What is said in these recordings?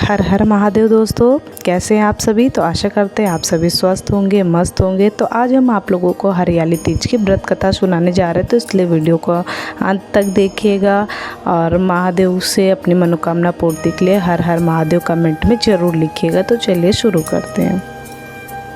हर हर महादेव दोस्तों, कैसे हैं आप सभी। तो आशा करते हैं आप सभी स्वस्थ होंगे, मस्त होंगे। तो आज हम आप लोगों को हरियाली तीज की व्रत कथा सुनाने जा रहे हैं, तो इसलिए वीडियो को अंत तक देखिएगा और महादेव से अपनी मनोकामना पूर्ति के लिए हर हर महादेव कमेंट में ज़रूर लिखिएगा। तो चलिए शुरू करते हैं।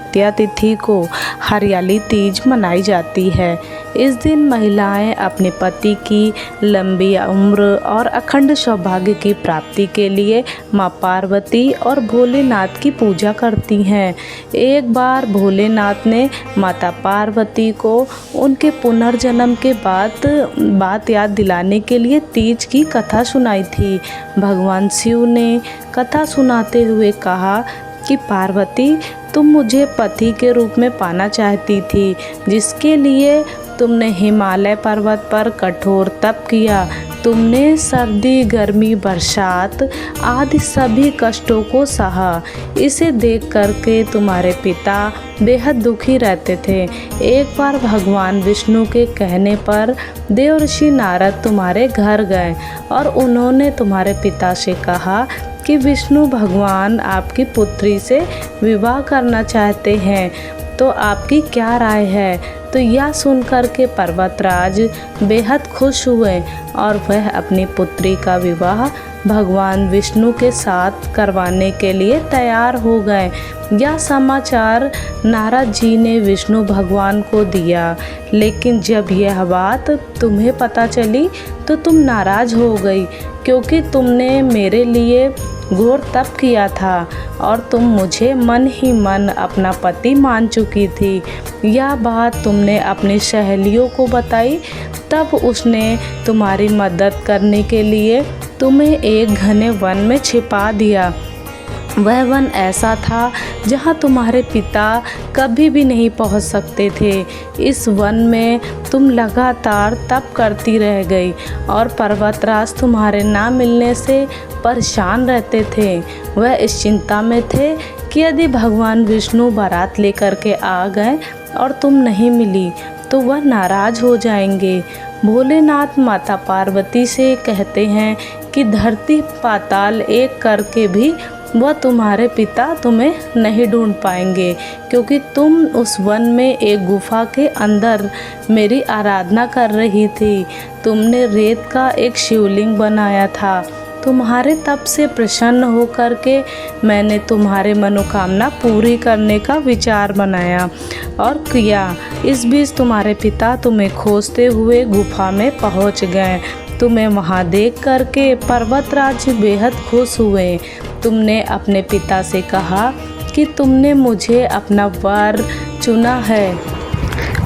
तृतीया तिथि को हरियाली तीज मनाई जाती है। इस दिन महिलाएं अपने पति की लंबी उम्र और अखंड सौभाग्य की प्राप्ति के लिए मां पार्वती और भोलेनाथ की पूजा करती हैं। एक बार भोलेनाथ ने माता पार्वती को उनके पुनर्जन्म के बात याद दिलाने के लिए तीज की कथा सुनाई थी। भगवान शिव ने कथा सुनाते हुए कहा कि पार्वती, तुम मुझे पति के रूप में पाना चाहती थी, जिसके लिए तुमने हिमालय पर्वत पर कठोर तप किया। तुमने सर्दी, गर्मी, बरसात आदि सभी कष्टों को सहा। इसे देख करके तुम्हारे पिता बेहद दुखी रहते थे। एक बार भगवान विष्णु के कहने पर देवर्षि नारद तुम्हारे घर गए और उन्होंने तुम्हारे पिता से कहा कि विष्णु भगवान आपकी पुत्री से विवाह करना चाहते हैं, तो आपकी क्या राय है। तो यह सुनकर के पर्वतराज बेहद खुश हुए और वह अपनी पुत्री का विवाह भगवान विष्णु के साथ करवाने के लिए तैयार हो गए। यह समाचार नारद जी ने विष्णु भगवान को दिया, लेकिन जब यह बात तुम्हें पता चली तो तुम नाराज हो गई, क्योंकि तुमने मेरे लिए घोर तप किया था और तुम मुझे मन ही मन अपना पति मान चुकी थी। यह बात तुमने अपनी सहेलियों को बताई, तब उसने तुम्हारी मदद करने के लिए तुम्हें एक घने वन में छिपा दिया। वह वन ऐसा था जहाँ तुम्हारे पिता कभी भी नहीं पहुँच सकते थे। इस वन में तुम लगातार तप करती रह गई और पर्वतराज तुम्हारे ना मिलने से परेशान रहते थे। वह इस चिंता में थे कि यदि भगवान विष्णु बारात लेकर के आ गए और तुम नहीं मिली तो वह नाराज हो जाएंगे। भोलेनाथ माता पार्वती से कहते हैं कि धरती पाताल एक करके भी वह तुम्हारे पिता तुम्हें नहीं ढूंढ पाएंगे, क्योंकि तुम उस वन में एक गुफा के अंदर मेरी आराधना कर रही थी। तुमने रेत का एक शिवलिंग बनाया था। तुम्हारे तप से प्रसन्न होकर के मैंने तुम्हारे मनोकामना पूरी करने का विचार बनाया और किया। इस बीच तुम्हारे पिता तुम्हें खोजते हुए गुफा में पहुंच गए। तुम्हें वहां देख करके पर्वतराज बेहद खुश हुए। तुमने अपने पिता से कहा कि तुमने मुझे अपना वर चुना है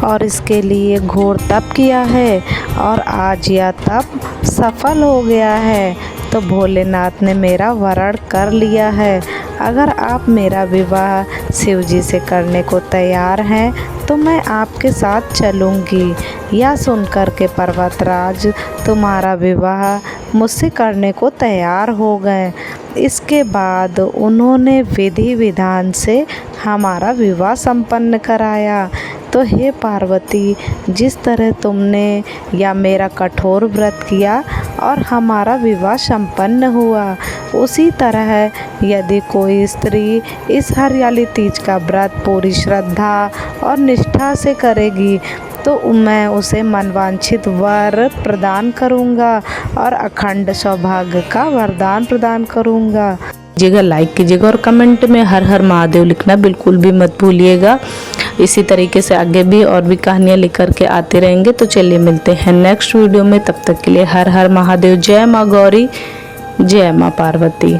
और इसके लिए घोर तप किया है और आज यह तप सफल हो गया है। तो भोलेनाथ ने मेरा वरण कर लिया है। अगर आप मेरा विवाह शिव जी से करने को तैयार हैं तो मैं आपके साथ चलूँगी। यह सुनकर के पर्वतराज तुम्हारा विवाह मुझसे करने को तैयार हो गए। इसके बाद उन्होंने विधि विधान से हमारा विवाह संपन्न कराया। तो हे पार्वती, जिस तरह तुमने या मेरा कठोर व्रत किया और हमारा विवाह संपन्न हुआ, उसी तरह यदि कोई स्त्री इस हरियाली तीज का व्रत पूरी श्रद्धा और निष्ठा से करेगी तो मैं उसे मनवांछित वर प्रदान करूंगा और अखंड सौभाग्य का वरदान प्रदान करूंगा। लाइक कीजिएगा और कमेंट में हर हर महादेव लिखना बिल्कुल भी मत भूलिएगा। इसी तरीके से आगे भी और भी कहानियाँ लेकर के आते रहेंगे। तो चलिए मिलते हैं नेक्स्ट वीडियो में, तब तक के लिए हर हर महादेव। जय माँ गौरी, जय माँ पार्वती।